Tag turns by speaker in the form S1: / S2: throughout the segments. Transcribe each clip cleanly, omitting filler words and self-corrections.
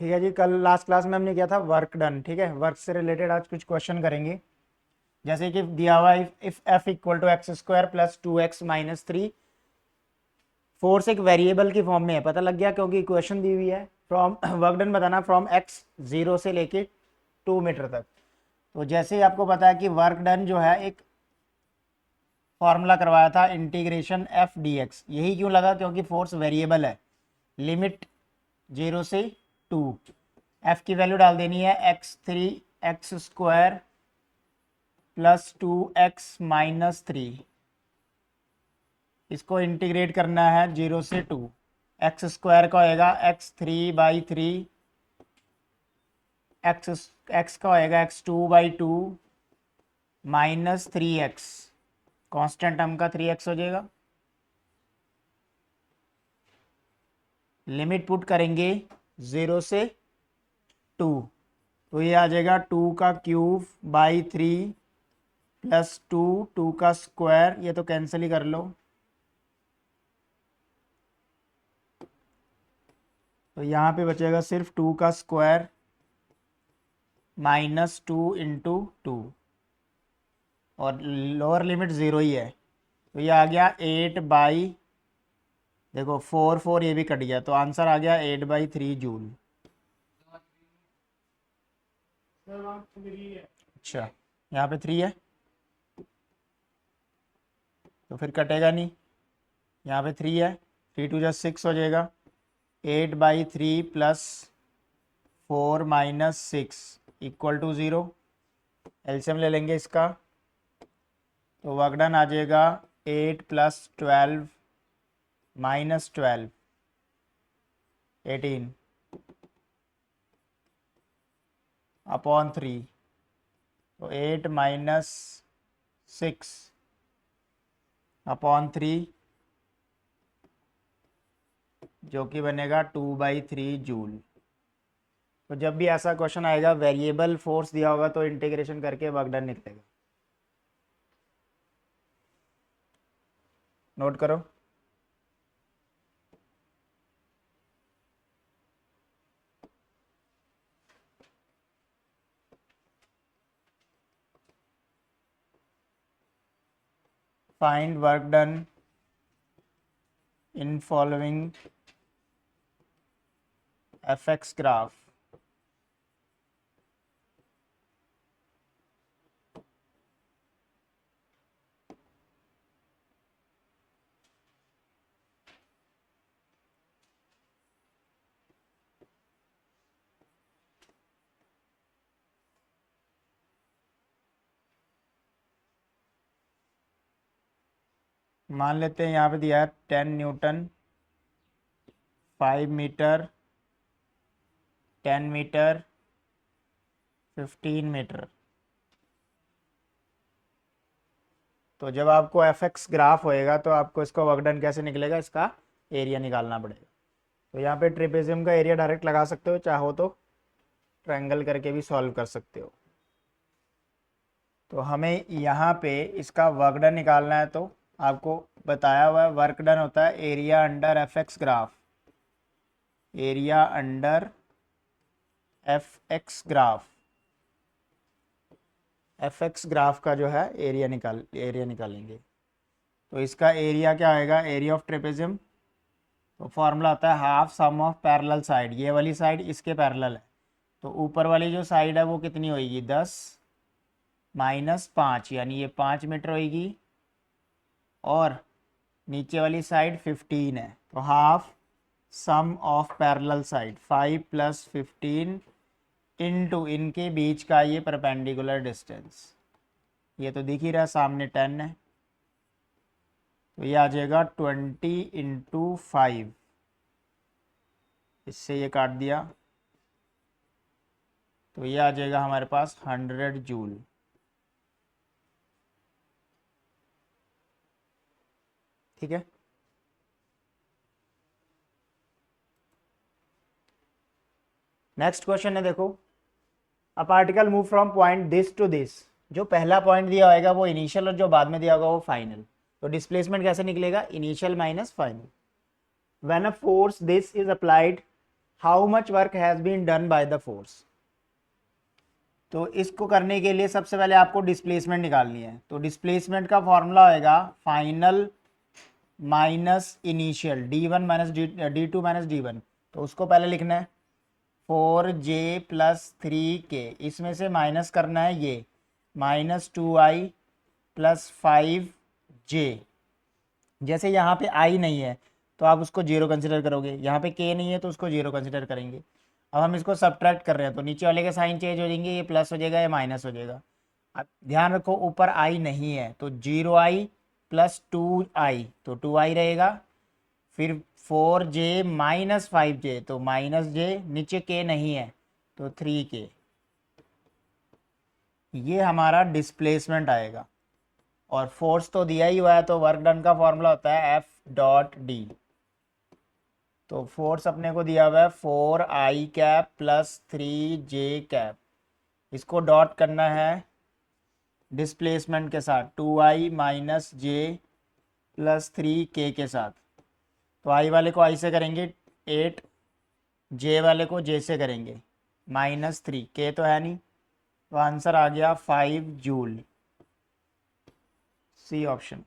S1: ठीक है जी, कल लास्ट क्लास में हमने किया था वर्क डन। ठीक है, वर्क से रिलेटेड आज कुछ क्वेश्चन करेंगे। जैसे कि दिया हुआ if F equal to X square plus 2x-3। Force एक वेरिएबल की फॉर्म में है, पता लग गया क्योंकि इक्वेशन दी हुई है। फ्रॉम वर्क डन बताना फ्रॉम एक्स 0 से लेके 2 मीटर तक। तो जैसे ही आपको पता है कि वर्क डन जो है एक फॉर्मूला करवाया था इंटीग्रेशन एफ डी एक्स। यही क्यों लगा, क्योंकि फोर्स वेरिएबल है। लिमिट 0 से 2, एफ की वैल्यू डाल देनी है x3 x² प्लस 2x-3। इसको इंटीग्रेट करना है 0 से 2। एक्स स्क्वायर का होएगा x3/3, एक्स का होएगा x2/2 -3x। कांस्टेंट टर्म का 3x हो जाएगा। लिमिट पुट करेंगे 0 से 2, तो ये आ जाएगा 2^³ प्लस 2 का स्क्वायर, ये तो कैंसिल ही कर लो। तो यहाँ पे बचेगा सिर्फ 2 का स्क्वायर -2 × 2, और लोअर लिमिट 0 ही है। तो ये आ गया 8 देखो 4 ये भी कट गया, तो आंसर आ गया 8/3 जूल। अच्छा, यहाँ पे 3 है तो फिर कटेगा नहीं। यहाँ पे 3 है, 3×2 = 6 हो जाएगा। 8/3 प्लस 4-6 इक्वल टू 0। एलसीएम ले लेंगे इसका, तो वर्क डन आ जाएगा 8 + 12 -12 18 अपॉन 3। तो 8 - 6 अपॉन 3, जो कि बनेगा 2/3 जूल। तो जब भी ऐसा क्वेश्चन आएगा वेरिएबल फोर्स दिया होगा तो इंटीग्रेशन करके वर्क डन निकलेगा। नोट करो। Find work done in following fx graph. मान लेते हैं यहाँ पे दिया है 10 न्यूटन, 5 मीटर, 10 मीटर, 15 मीटर। तो जब आपको एफ एक्स ग्राफ होएगा तो आपको इसका वर्क डन कैसे निकलेगा, इसका एरिया निकालना पड़ेगा। तो यहाँ पे ट्रेपेजियम का एरिया डायरेक्ट लगा सकते हो, चाहो तो ट्रायंगल करके भी सॉल्व कर सकते हो। तो हमें यहाँ पे इसका वर्क डन निकालना है, तो आपको बताया हुआ है वर्क डन होता है area under F x graph. Area under F x graph, F x graph का जो है एरिया निकालेंगे। तो इसका एरिया क्या आएगा, एरिया ऑफ ट्रेपेजियम। तो फॉर्मूला होता है half sum of parallel side. ये वाली साइड इसके पैरेलल है, तो ऊपर वाली जो साइड है वो कितनी होगी, 10 - 5, यानी ये 5 मीटर होगी। और नीचे वाली साइड 15 है, तो half sum of parallel side 5 + 15 into इनके बीच का ये परपेंडिकुलर डिस्टेंस। ये तो दिख ही रहा है, सामने 10 है, तो ये आ जाएगा 20 × 5। इससे ये काट दिया, तो ये आ जाएगा हमारे पास 100 जूल। ठीक है, नेक्स्ट क्वेश्चन है, देखो। A particle move from point this to this. जो पहला पॉइंट दिया होगा वो इनिशियल और जो बाद में दिया होगा वो फाइनल। तो डिस्प्लेसमेंट कैसे निकलेगा, initial minus final. When a force this is applied, how much work has been done by the force. तो इसको करने के लिए सबसे पहले आपको डिस्प्लेसमेंट निकालनी है। तो डिस्प्लेसमेंट का फॉर्मूला होएगा final minus initial d1 minus d2 minus d1। तो उसको पहले लिखना है 4j प्लस 3k, इसमें से माइनस करना है ये -2i प्लस 5j। जैसे यहाँ पे i नहीं है तो आप उसको जीरो कंसिडर करोगे, यहाँ पे k नहीं है तो उसको जीरो कंसिडर करेंगे। अब हम इसको सब्ट्रैक्ट कर रहे हैं तो नीचे वाले के साइन चेंज हो जाएंगे, ये प्लस हो जाएगा, ये माइनस हो जाएगा। अब ध्यान रखो ऊपर i नहीं है तो 0i प्लस 2i, तो 2i रहेगा। फिर 4j माइनस 5j, तो माइनस j, नीचे k नहीं है तो 3k। ये हमारा डिस्प्लेसमेंट आएगा। और फोर्स तो दिया ही हुआ है तो वर्क डन का फॉर्मूला होता है F.D। तो फोर्स अपने को दिया हुआ है 4i cap plus 3j cap, इसको डॉट करना है डिस्प्लेसमेंट के साथ 2i माइनस जे प्लस 3k के साथ। तो i वाले को i से करेंगे 8, j वाले को j से करेंगे -3, k तो है नहीं, तो आंसर आ गया 5 जूल, सी ऑप्शन।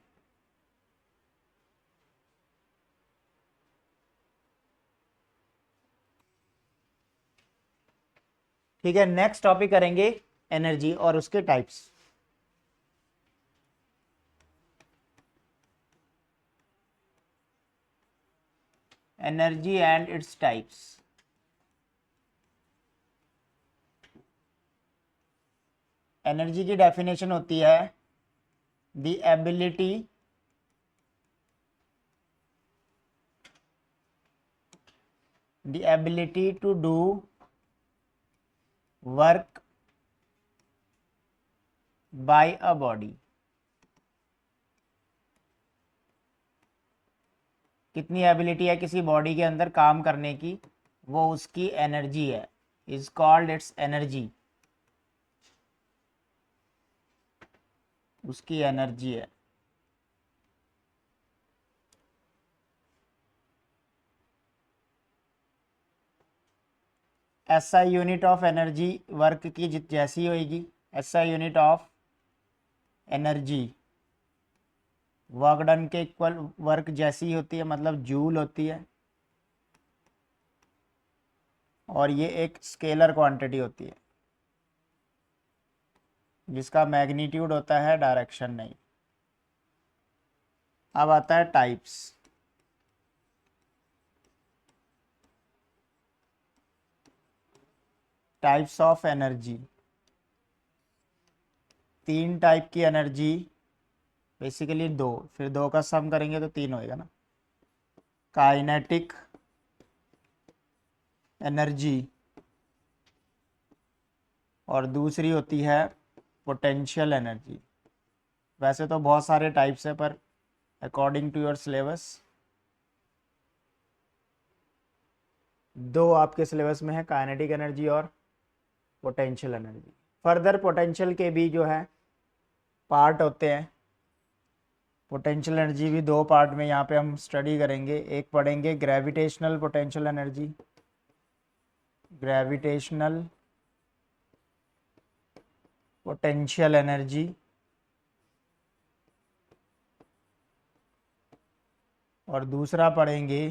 S1: ठीक है, नेक्स्ट टॉपिक करेंगे एनर्जी और उसके types. Energy and its types. Energy की डेफिनेशन होती है the ability to do work by a body. कितनी एबिलिटी है किसी बॉडी के अंदर काम करने की, वो उसकी एनर्जी है, इज कॉल्ड इट्स एनर्जी, उसकी एनर्जी है। SI unit of energy work की जैसी होगी, SI unit of energy work done के इक्वल वर्क जैसी होती है, मतलब जूल होती है। और ये एक स्केलर क्वांटिटी होती है जिसका मैग्नीट्यूड होता है डायरेक्शन नहीं। अब आता है types. Types of energy, 3 type की एनर्जी, बेसिकली 2, फिर 2 का सम करेंगे तो 3 होएगा ना। काइनेटिक एनर्जी और दूसरी होती है पोटेंशियल एनर्जी। वैसे तो बहुत सारे टाइप्स है पर अकॉर्डिंग टू योर सिलेबस 2 आपके सिलेबस में है, काइनेटिक एनर्जी और पोटेंशियल एनर्जी। फर्दर पोटेंशियल के भी जो है पार्ट होते हैं। पोटेंशियल एनर्जी भी 2 पार्ट में यहाँ पे हम स्टडी करेंगे। एक पढ़ेंगे gravitational potential energy, gravitational potential energy, और दूसरा पढ़ेंगे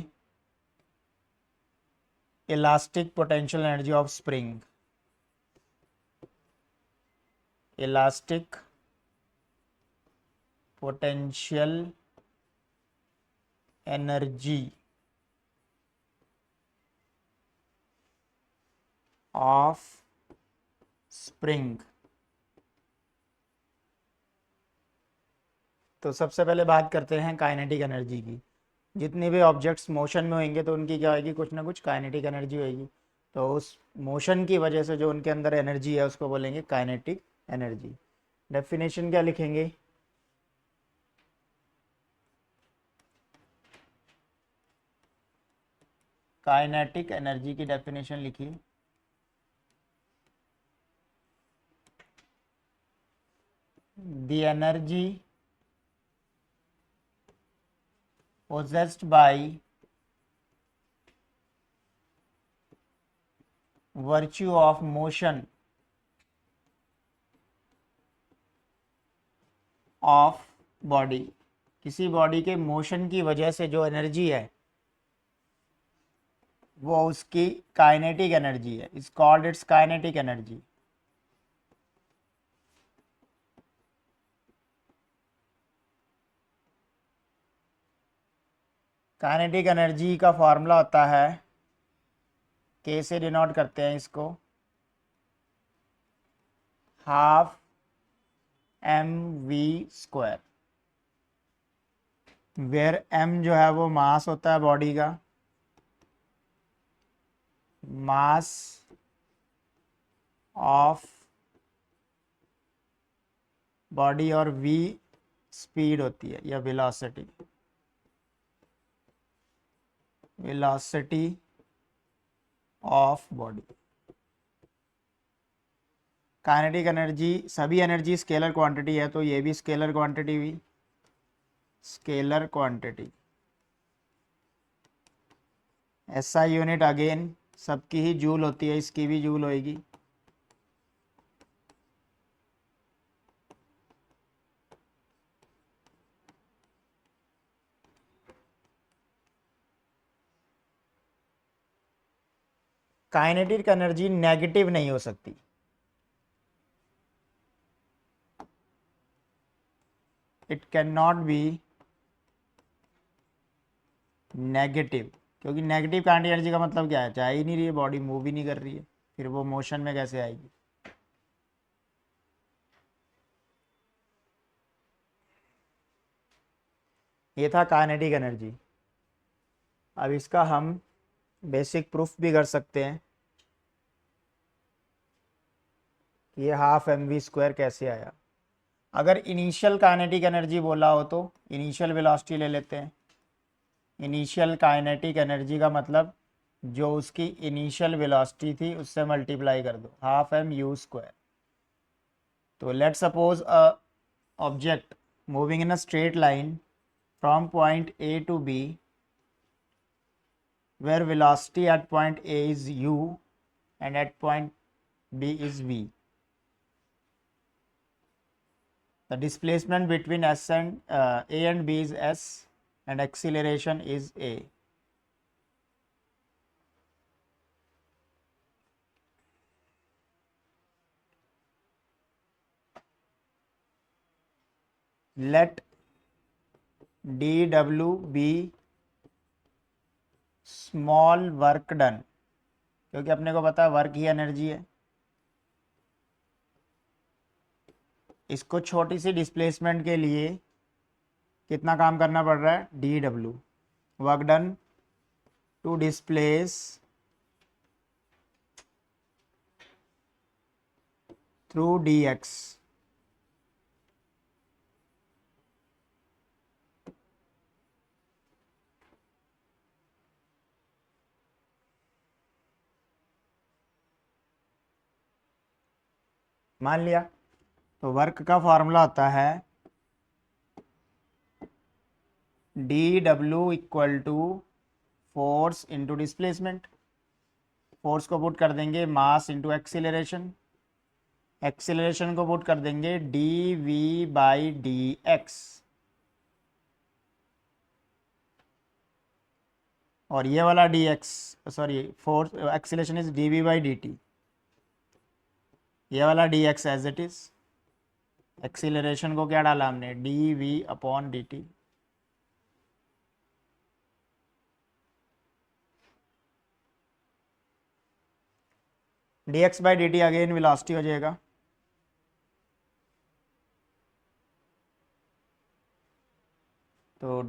S1: elastic potential energy of spring, elastic potential energy of spring. तो सबसे पहले बात करते हैं काइनेटिक एनर्जी की। जितने भी ऑब्जेक्ट्स मोशन में होंगे तो उनकी क्या होगी, कुछ ना कुछ काइनेटिक एनर्जी होगी। तो उस मोशन की वजह से जो उनके अंदर एनर्जी है उसको बोलेंगे काइनेटिक एनर्जी। डेफिनेशन क्या लिखेंगे, काइनेटिक एनर्जी की डेफिनेशन लिखिए। The energy possessed by virtue of motion of body, किसी बॉडी के मोशन की वजह से जो एनर्जी है वो उसकी काइनेटिक एनर्जी है, is called its kinetic energy. Kinetic energy का फॉर्मूला होता है, के से डिनोट करते हैं इसको, half M we square, where M जो है वो मास होता है बॉडी का, मास ऑफ बॉडी, और वी स्पीड होती है या velocity, velocity of body. Kinetic energy, सभी एनर्जी स्केलर क्वांटिटी है, तो ये भी स्केलर क्वांटिटी हुई, scalar quantity. SI unit again सबकी ही जूल होती है, इसकी भी जूल होएगी। काइनेटिक एनर्जी नेगेटिव नहीं हो सकती, it can not be negative, क्योंकि नेगेटिव काइनेटिक एनर्जी का मतलब क्या है, जा ही नहीं रही है बॉडी, मूव ही नहीं कर रही है, फिर वो मोशन में कैसे आएगी। ये था काइनेटिक एनर्जी। अब इसका हम बेसिक प्रूफ भी कर सकते हैं, ये हाफ एम वी स्क्वायर कैसे आया। अगर इनिशियल काइनेटिक एनर्जी बोला हो तो इनिशियल वेलोसिटी ले लेते हैं। इनिशियल काइनेटिक एनर्जी का मतलब जो उसकी इनिशियल वेलोसिटी थी उससे मल्टीप्लाई कर दो, हाफ एम यू स्क्वायर। तो let suppose a object moving in a straight line from point A to B, where velocity at point A is u and at point B is v. The displacement between S and A and B is s, and acceleration is a. Let dw be small work done, क्योंकि अपने को पता है work ही energy है। इसको छोटी सी displacement के लिए कितना काम करना पड़ रहा है, D W, work done to displace through D X. मान लिया, तो वर्क का फॉर्मूला होता है D W equal to force into displacement. Force को पुट कर देंगे मास इंटू एक्सीलरेशन, एक्सीलरेशन को पुट कर देंगे D we by D X, और ये वाला D X, sorry force acceleration is D we by D T, ये वाला D X as it is, acceleration को क्या डाला हमने, D we upon D T. D x by D T again velocity हो जाएगा, तो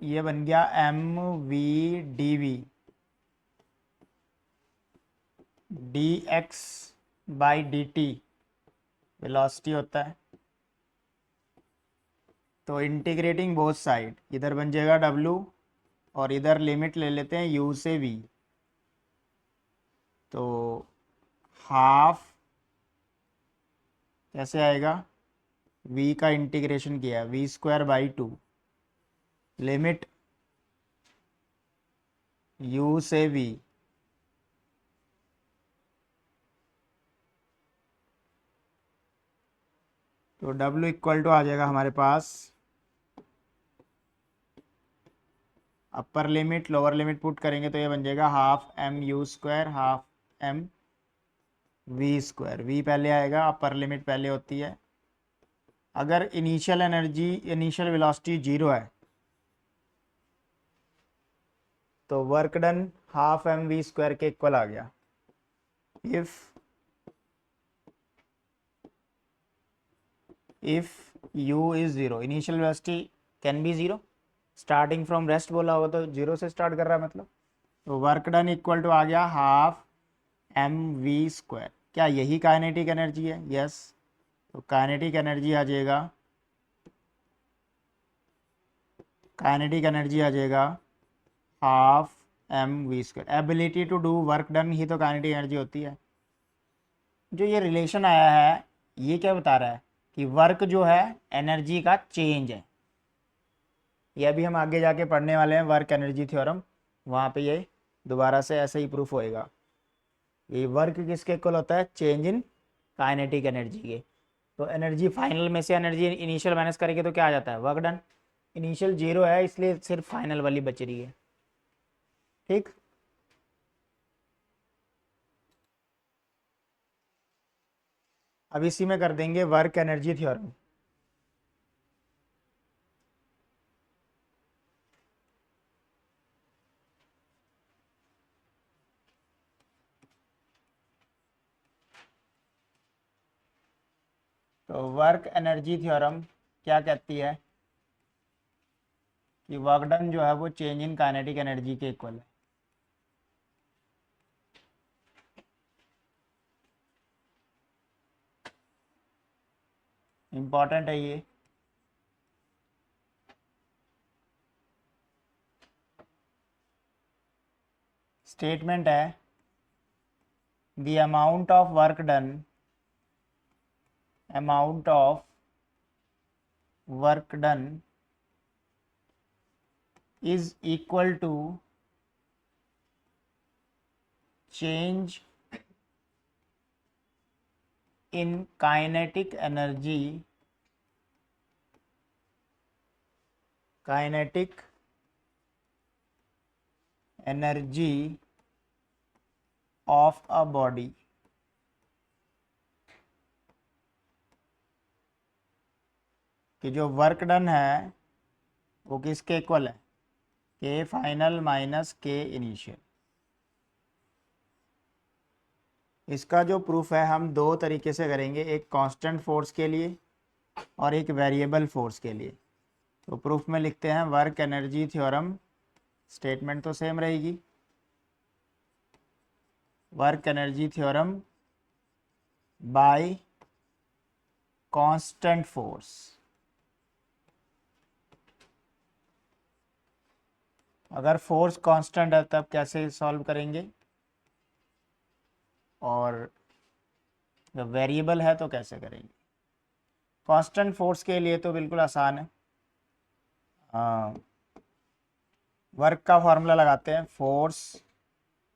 S1: ये बन गया M V D V D x by D T velocity होता है। तो इंटीग्रेटिंग बोथ साइड, इधर बन जाएगा डब्लू और इधर लिमिट ले लेते हैं यू से वी, तो हाफ कैसे आएगा, v का इंटीग्रेशन किया v square by two, limit u से v, तो W इक्वल टू आ जाएगा हमारे पास upper limit lower limit put करेंगे तो ये बन जाएगा half M you square half M we square. V पहले आएगा, अपर लिमिट पहले होती है। अगर इनिशियल एनर्जी इनिशियल वेलोसिटी 0 है तो work done half M we square के इक्वल आ गया। If u is 0, initial velocity can be 0, starting from rest बोला होगा तो 0 से स्टार्ट कर रहा है मतलब। तो वर्क डन इक्वल टू आ गया हाफ एम वी स्क्वायर। क्या यही काइनेटिक एनर्जी है? यस। तो काइनेटिक एनर्जी आ जाएगा, काइनेटिक एनर्जी आ जाएगा half M we square. Ability to do work done ही तो काइनेटिक एनर्जी होती है। जो ये रिलेशन आया है ये क्या बता रहा है कि वर्क जो है एनर्जी का चेंज है। ये अभी हम आगे जाके पढ़ने वाले हैं वर्क एनर्जी थ्योरम, वहाँ पे ये दोबारा से ऐसे ही प्रूफ होएगा। ये वर्क किसके इक्वल होता है? चेंज इन काइनेटिक एनर्जी के। तो एनर्जी फाइनल में से एनर्जी इनिशियल माइनस करेंगे तो क्या आ जाता है? Work done. इनिशियल 0 है इसलिए सिर्फ फाइनल वाली बच रही है। ठीक, अब इसी में कर देंगे वर्क एनर्जी थ्योरम। तो वर्क एनर्जी थ्योरम क्या कहती है कि वर्क डन जो है वो चेंज इन काइनेटिक एनर्जी के इक्वल है। इंपॉर्टेंट है ये। स्टेटमेंट है the amount of work done, amount of work done is equal to change in kinetic energy, kinetic energy of a body। कि जो वर्क डन है वो किसके इक्वल है? के फाइनल माइनस के इनिशियल। इसका जो प्रूफ है हम दो तरीके से करेंगे, एक कांस्टेंट फोर्स के लिए और एक वेरिएबल फोर्स के लिए। तो प्रूफ में लिखते हैं वर्क एनर्जी थ्योरम, स्टेटमेंट तो सेम रहेगी। Work energy theorem by constant force. अगर फोर्स कांस्टेंट है तब कैसे सॉल्व करेंगे, और जब वेरिएबल है तो कैसे करेंगे। कांस्टेंट फोर्स के लिए तो बिल्कुल आसान है। वर्क का फॉर्मूला लगाते हैं, फोर्स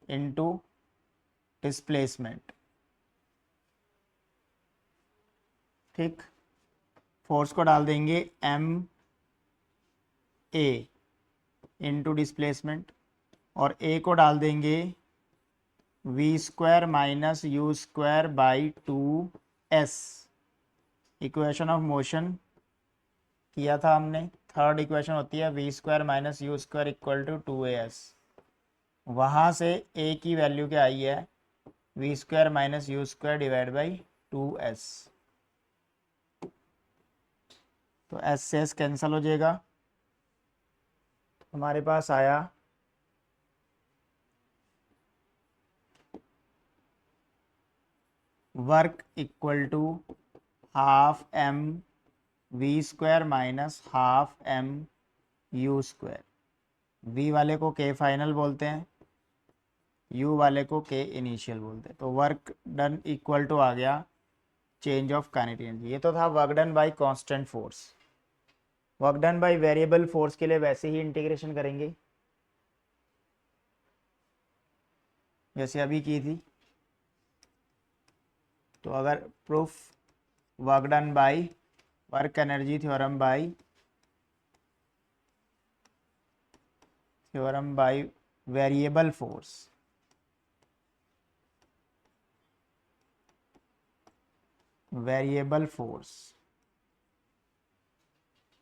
S1: इनटू डिस्प्लेसमेंट। ठीक, फोर्स को डाल देंगे एम ए इंटू डिस्प्लेसमेंट, और ए को डाल देंगे V square minus U square by 2s। Equation of motion किया था हमने, थर्ड इक्वेशन होती है V square minus U square equal to 2as। वहाँ से ए की वैल्यू क्या आई है? V square minus U square divide by 2s। तो एस से एस कैंसिल हो जाएगा, हमारे पास आया work equal to half M we square minus half M you square. V वाले को के फाइनल बोलते हैं, यू वाले को के इनिशियल बोलते हैं। तो वर्क डन इक्वल टू आ गया चेंज ऑफ काइनेटिक एनर्जी। ये तो था work done by constant force. Work done by variable force के लिए वैसे ही इंटीग्रेशन करेंगे जैसे अभी की थी। तो अगर proof work done by work energy theorem by variable force. Variable force,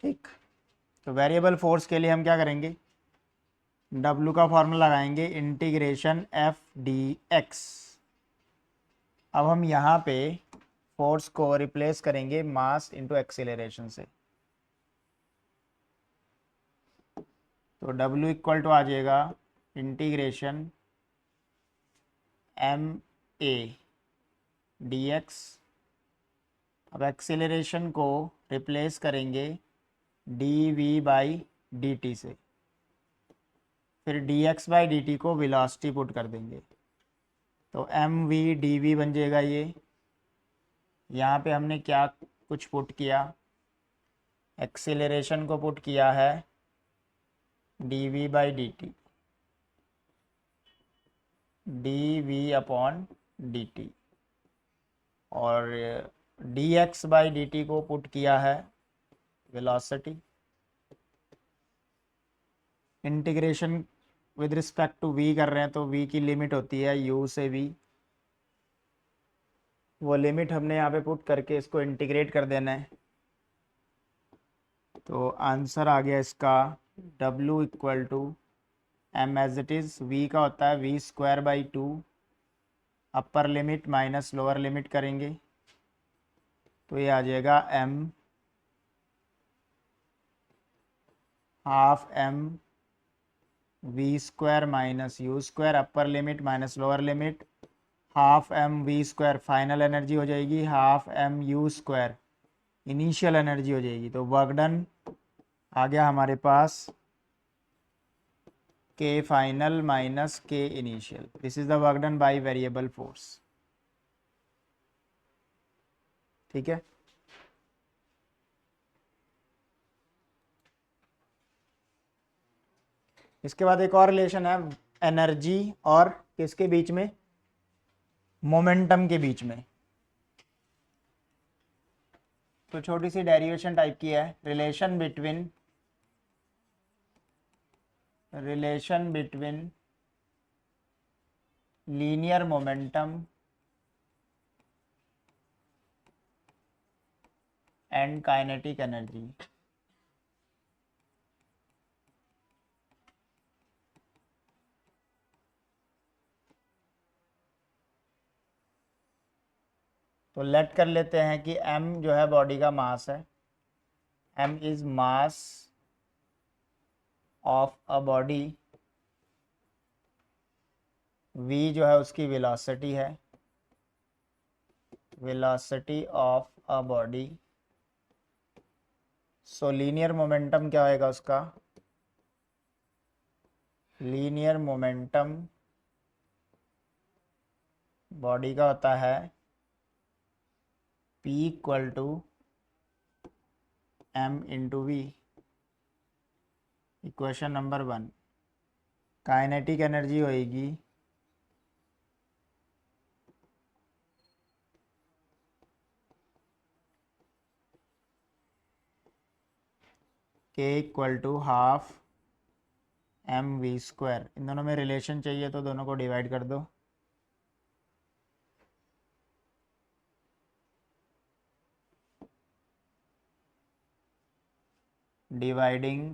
S1: ठीक। तो वेरिएबल फोर्स के लिए हम क्या करेंगे, W का फॉर्मूला लगाएंगे इंटीग्रेशन एफ डी एक्स। अब हम यहाँ पे फोर्स को रिप्लेस करेंगे मास इंटू एक्सीलरेशन से। तो W इक्वल टू आ जाएगा integration M A D X. अब एक्सीलरेशन को रिप्लेस करेंगे D we by D T से, फिर D x by D T को वेलोसिटी पुट कर देंगे। तो एम वी डी वी बन जाएगा ये। यहाँ पे हमने क्या कुछ पुट किया, एक्सीलरेशन को पुट किया है d we by D T, d we upon D t, और d x by D T को पुट किया है velocity. Integration with respect to v कर रहे हैं तो v की लिमिट होती है u से v, वो लिमिट हमने यहाँ पे पुट करके इसको इंटीग्रेट कर देना है। तो आंसर आ गया इसका w equal to m as it is, v का होता है v square by 2, upper limit minus lower limit करेंगे तो ये आ जाएगा m half m we square minus U square, upper limit minus lower limit, half m we square final energy हो जाएगी, हाफ m U square initial energy हो जाएगी। तो वर्क डन आ गया हमारे पास k final minus k initial. This is the work done by variable force, ठीक है। इसके बाद एक और रिलेशन है एनर्जी और किसके बीच में, मोमेंटम के बीच में। तो छोटी सी डेरिवेशन टाइप की है, relation between linear momentum and kinetic energy. तो लेट कर लेते हैं कि m जो है बॉडी का मास है, m is mass of a body, v जो है उसकी वेलोसिटी है, velocity of a body. So linear momentum क्या होएगा उसका, लीनियर मोमेंटम बॉडी का होता है P equal to m into v. Equation number 1। Kinetic energy होएगी k equal to half m we square. इन दोनों में रिलेशन चाहिए तो दोनों को डिवाइड कर दो। डिवाइडिंग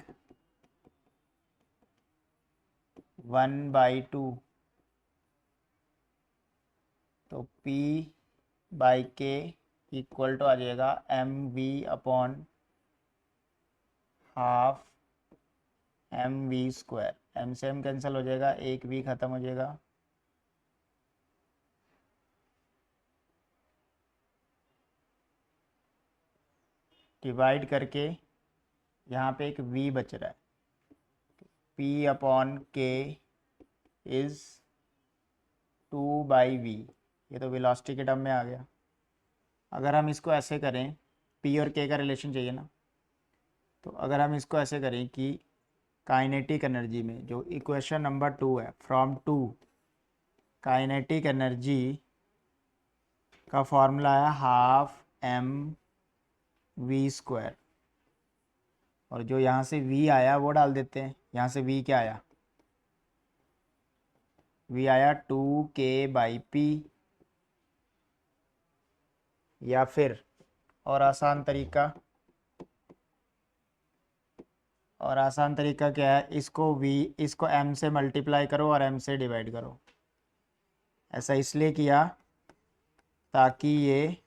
S1: 1/2, तो P by K equal to आ जाएगा M V upon half M we square. M से एम कैंसिल हो जाएगा, एक वी ख़त्म हो जाएगा, डिवाइड करके यहाँ पे एक v बच रहा है। P अपॉन के इज़ 2/v, ये तो वेलोसिटी के टर्म में आ गया। अगर हम इसको ऐसे करें, P और K का रिलेशन चाहिए ना, तो अगर हम इसको ऐसे करें कि काइनेटिक एनर्जी में जो इक्वेशन नंबर 2 है, फ्रॉम 2 काइनेटिक एनर्जी का फॉर्मूला है हाफ m वी स्क्वायर, और जो यहाँ से v आया वो डाल देते हैं। यहाँ से v क्या आया, v आया 2k/p, या फिर और आसान तरीका क्या है, इसको m से मल्टीप्लाई करो और m से डिवाइड करो। ऐसा इसलिए किया ताकि ये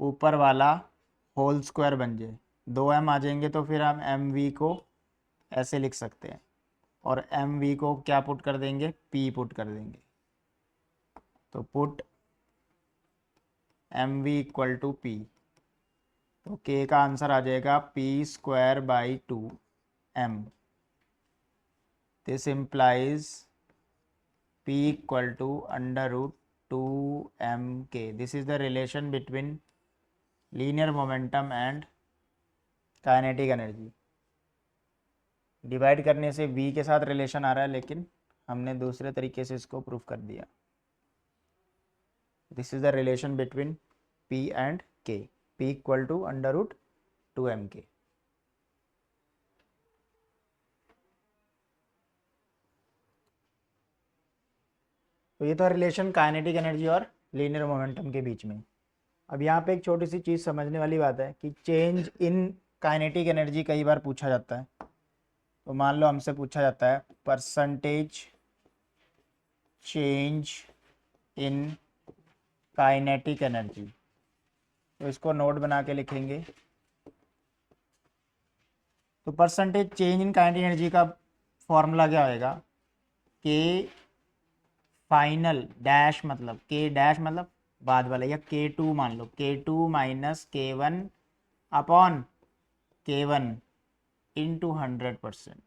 S1: ऊपर वाला होल स्क्वायर बन जाए। 2m आ जाएंगे तो फिर हम mv को ऐसे लिख सकते हैं, और mv को क्या पुट कर देंगे, p पुट कर देंगे। तो put mv equal to p, तो k का आंसर आ जाएगा p²/2m। This implies p equal to √2mk। This is the relation between linear momentum and kinetic energy. Divide करने से v के साथ रिलेशन आ रहा है, लेकिन हमने दूसरे तरीके से इसको प्रूफ कर दिया। This is the relation between p and k, p equal to √2mk। तो ये तो रिलेशन काइनेटिक एनर्जी और लीनियर मोमेंटम के बीच में। अब यहाँ पे एक छोटी सी चीज़ समझने वाली बात है कि चेंज इन काइनेटिक एनर्जी कई बार पूछा जाता है। तो मान लो हमसे पूछा जाता है percentage change in kinetic energy, तो इसको नोट बना के लिखेंगे। तो percentage change in kinetic energy का फॉर्मूला क्या होएगा, के फाइनल डैश मतलब के डैश मतलब बाद वाला, या K2 मान लो, K2 minus K1 upon K1 into 100%।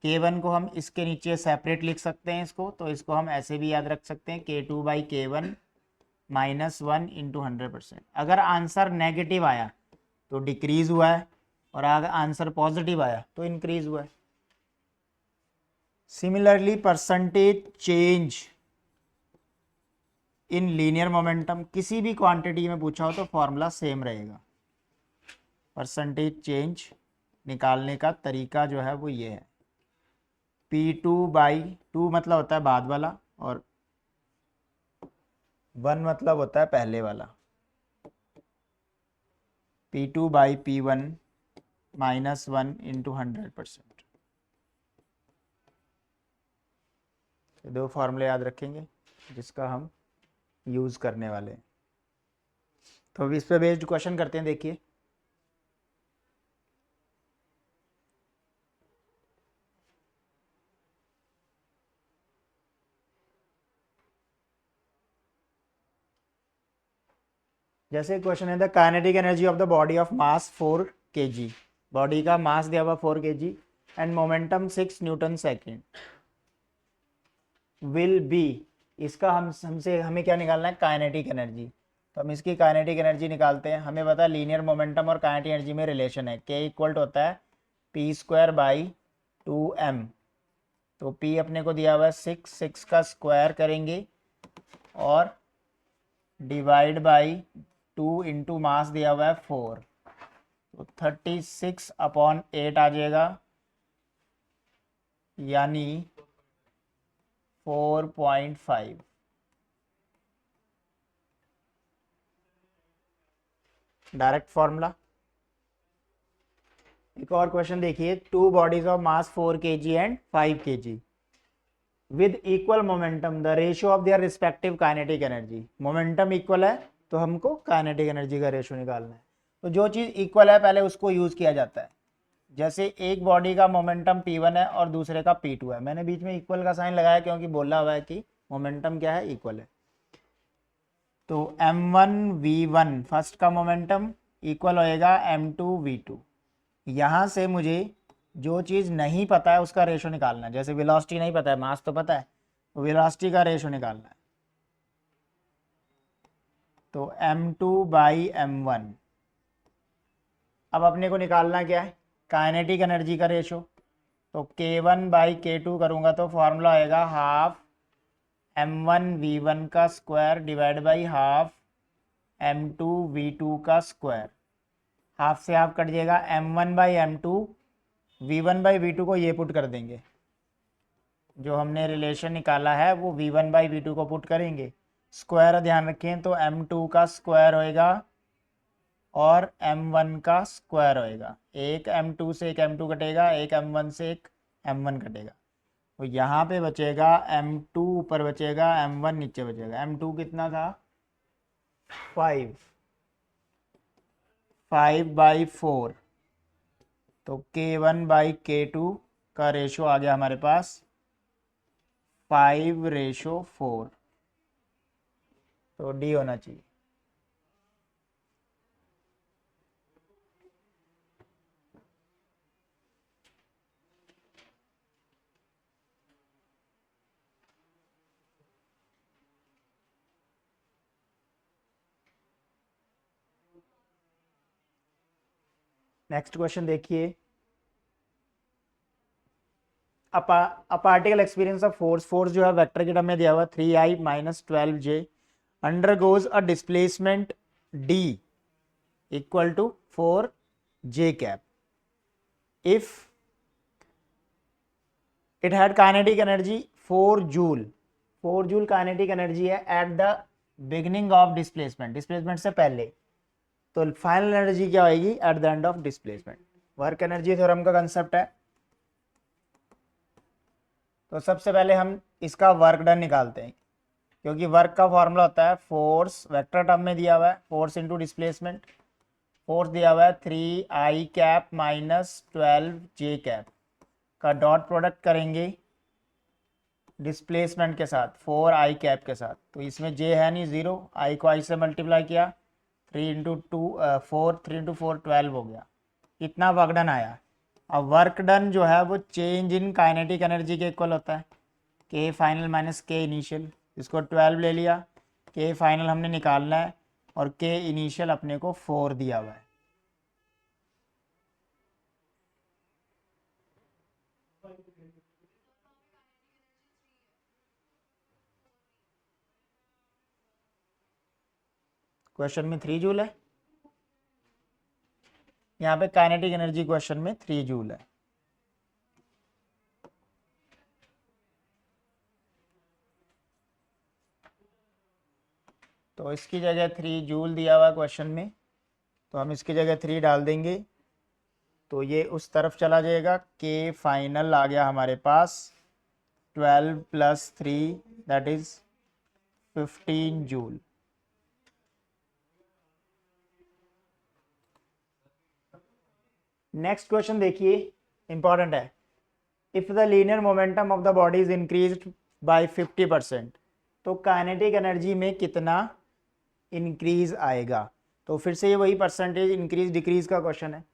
S1: K1 को हम इसके नीचे सेपरेट लिख सकते हैं इसको, तो इसको हम ऐसे भी याद रख सकते हैं K2/K1 -1 इंटू 100%। अगर आंसर नेगेटिव आया तो डिक्रीज हुआ है, और अगर आंसर पॉजिटिव आया तो इंक्रीज हुआ है। Similarly percentage change in linear momentum, किसी भी क्वांटिटी में पूछा हो तो फॉर्मूला सेम रहेगा। परसेंटेज चेंज निकालने का तरीका जो है वो ये है, P2/2 मतलब होता है बाद वाला, और 1 मतलब होता है पहले वाला। P2/P1 -1 into 100%। दो फॉर्मूले याद रखेंगे जिसका हम यूज़ करने वाले हैं। तो अभी इस पे बेस्ड क्वेश्चन करते हैं। देखिए जैसे क्वेश्चन है, the kinetic energy of the body of mass 4 kg, body का मास दिया हुआ 4 kg and momentum 6 Newton second will be. इसका हमें क्या निकालना है, काइनेटिक एनर्जी। तो हम इसकी काइनेटिक एनर्जी निकालते हैं। हमें पता है लीनियर मोमेंटम और काइनेटिक एनर्जी में रिलेशन है, k इक्वल टू होता है p²/2m। तो p अपने को दिया हुआ है 6 का स्क्वायर करेंगे और डिवाइड बाई 2 इंटू मास दिया हुआ है 4, तो 36/8 आ जाएगा, यानी 4.5। Direct formula. एक और क्वेश्चन देखिए, 2 bodies of mass 4 kg and 5 kg with equal momentum, the ratio of their respective kinetic energy. Momentum equal है तो हमको काइनेटिक एनर्जी का रेशियो निकालना है। तो जो चीज़ इक्वल है पहले उसको यूज़ किया जाता है। जैसे एक बॉडी का मोमेंटम P1 है और दूसरे का P2 है, मैंने बीच में इक्वल का साइन लगाया क्योंकि बोला हुआ है कि मोमेंटम क्या है, इक्वल है। तो m1v1 फर्स्ट का मोमेंटम इक्वल होएगा m2v2। यहाँ से मुझे जो चीज़ नहीं पता है उसका रेशो निकालना है। जैसे वेलोसिटी नहीं पता है, मास तो पता है, तो वेलोसिटी का रेशो निकालना है। तो m2/m1। अब अपने को निकालना क्या है, काइनेटिक एनर्जी का रेशो। तो K1/K2 करूँगा तो फॉर्मूला आएगा हाफ m1v1 का square divide by half m2v2 का स्क्वायर, हाफ से हाफ कट जाएगा, m1/m2 v1/v2 को ये पुट कर देंगे, जो हमने रिलेशन निकाला है वो v1/v2 को पुट करेंगे, स्क्वायर ध्यान रखें तो m2 का स्क्वायर होएगा और m1 का स्क्वायर होएगा, एक m2 से एक m2 कटेगा, एक m1 से एक m1 कटेगा, तो यहाँ पे बचेगा m2 ऊपर बचेगा, m1 नीचे बचेगा। m2 कितना था 5/4, तो k1/k2 का रेशो आ गया हमारे पास 5/4, तो डी होना चाहिए। नेक्स्ट क्वेश्चन देखिए, a particle experience of force, force जो है वेक्टर के टर्म में दिया हुआ 3i - 12j undergoes a displacement d equal to 4j cap if it had kinetic energy 4 joule, 4 joule kinetic energy है at the beginning of displacement, displacement से पहले, तो फाइनल एनर्जी क्या होगी at the end of displacement. Work energy theorem का concept है, तो सबसे पहले हम इसका वर्क डन निकालते हैं, क्योंकि वर्क का फॉर्मूला होता है फोर्स, वेक्टर टर्म में दिया हुआ है फोर्स इंटू डिस्प्लेसमेंट, फोर्स दिया हुआ है 3i cap minus 12j cap का डॉट प्रोडक्ट करेंगे डिस्प्लेसमेंट के साथ 4i कैप के साथ, तो इसमें j है नहीं 0, i को i से मल्टीप्लाई किया, 3 × 2 4, 3 × 4 12 हो गया, इतना वर्क डन आया। अब वर्क डन जो है वो चेंज इन काइनेटिक एनर्जी के इक्वल होता है, के फाइनल माइनस के इनिशियल, इसको 12 ले लिया, के फाइनल हमने निकालना है और के इनिशियल अपने को 4 दिया हुआ है। क्वेश्चन में 3 जूल है, यहाँ पे काइनेटिक एनर्जी क्वेश्चन में 3 जूल है। तो इसकी जगह 3 जूल दिया हुआ क्वेश्चन में, तो हम इसकी जगह 3 डाल देंगे, तो ये उस तरफ चला जाएगा, के फाइनल आ गया हमारे पास 12 + 3 that is 15 joule. Next question देखिए, इंपॉर्टेंट है, if the linear momentum of the body is increased by 50%, तो काइनेटिक एनर्जी में कितना इंक्रीज आएगा। तो फिर से ये वही परसेंटेज इंक्रीज डिक्रीज का क्वेश्चन है,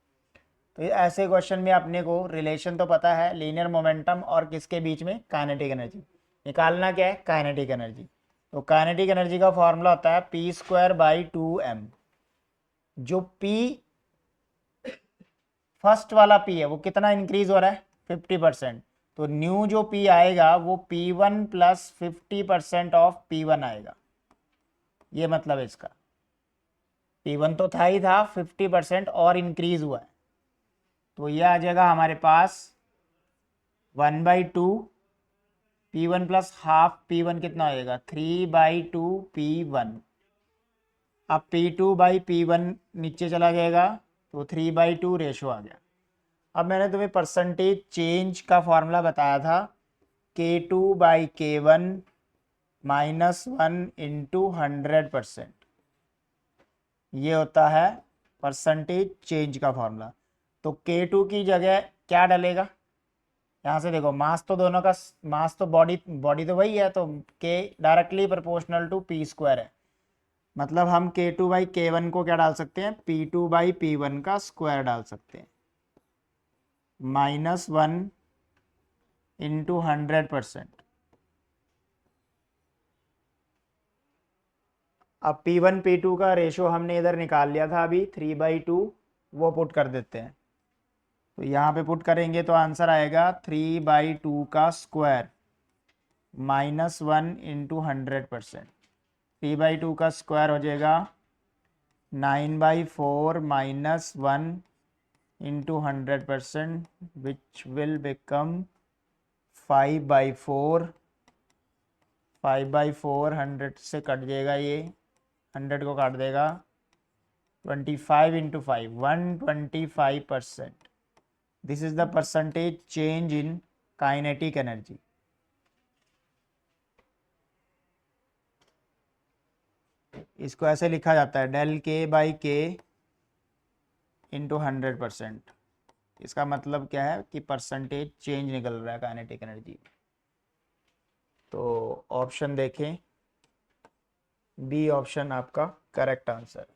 S1: तो ये ऐसे क्वेश्चन में अपने को रिलेशन तो पता है लीनियर मोमेंटम और किसके बीच में, काइनेटिक एनर्जी, निकालना क्या है काइनेटिक एनर्जी। तो काइनेटिक एनर्जी का फॉर्मूला होता है p²/2m, जो p फर्स्ट वाला p है वो कितना इंक्रीज हो रहा है 50%, तो न्यू जो p आएगा वो p1 + 50% ऑफ p1 आएगा, ये मतलब है इसका, p1 तो था ही था, 50% और इंक्रीज हुआ है, तो ये आ जाएगा हमारे पास 1/2 p1 + हाफ p1 कितना होएगा 3/2 p1, अब p2/p1 नीचे चला जाएगा, तो 3/2 रेशो आ गया। अब मैंने तुम्हें परसेंटेज चेंज का फॉर्मूला बताया था, k2/k1 - 1 × 100%, ये होता है परसेंटेज चेंज का फॉर्मूला। तो k2 की जगह क्या डलेगा, यहाँ से देखो मास तो दोनों का, मास तो बॉडी तो वही है, तो k directly proportional to p² है, मतलब हम k2/k1 को क्या डाल सकते हैं, p2/p1 का स्क्वायर डाल सकते हैं, -1 × 100%। अब p1 p2 का रेशो हमने इधर निकाल लिया था अभी 3/2, वो पुट कर देते हैं, तो यहाँ पे पुट करेंगे तो आंसर आएगा 3/2 का स्क्वायर -1 × 100%, 3/2 का स्क्वायर हो जाएगा 9/4 minus 1 into 100%, which will become 5/4. 5/4 100 से कट जाएगा, ये 100 को काट देगा, 25 into 5, 125%. This is the percentage change in kinetic energy. इसको ऐसे लिखा जाता है del K/K इंटू 100%. इसका मतलब क्या है कि परसेंटेज चेंज निकल रहा है काइनेटिक एनर्जी. तो ऑप्शन देखें, बी ऑप्शन आपका करेक्ट आंसर.